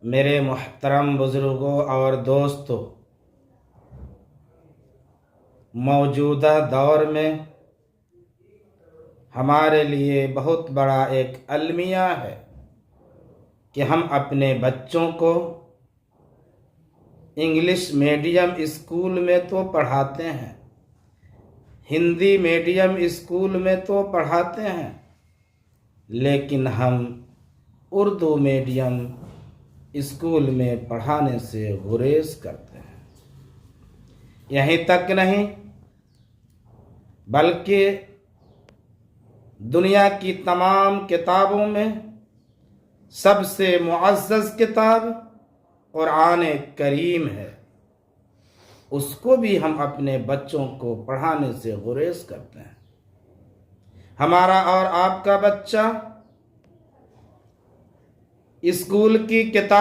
मेरे मुहतरम बुज़ुर्गों और दोस्तों, मौजूदा दौर में हमारे लिए बहुत बड़ा एक अलमिया है कि हम अपने बच्चों को इंग्लिश मीडियम स्कूल में तो पढ़ाते हैं, हिंदी मीडियम स्कूल में तो पढ़ाते हैं, लेकिन हम उर्दू मीडियम स्कूल में पढ़ाने से गुरेज करते हैं। यहीं तक नहीं बल्कि दुनिया की तमाम किताबों में सबसे मुअज़्ज़ज़ किताब कुरान करीम है, उसको भी हम अपने बच्चों को पढ़ाने से गुरेज करते हैं। हमारा और आपका बच्चा स्कूल की किताब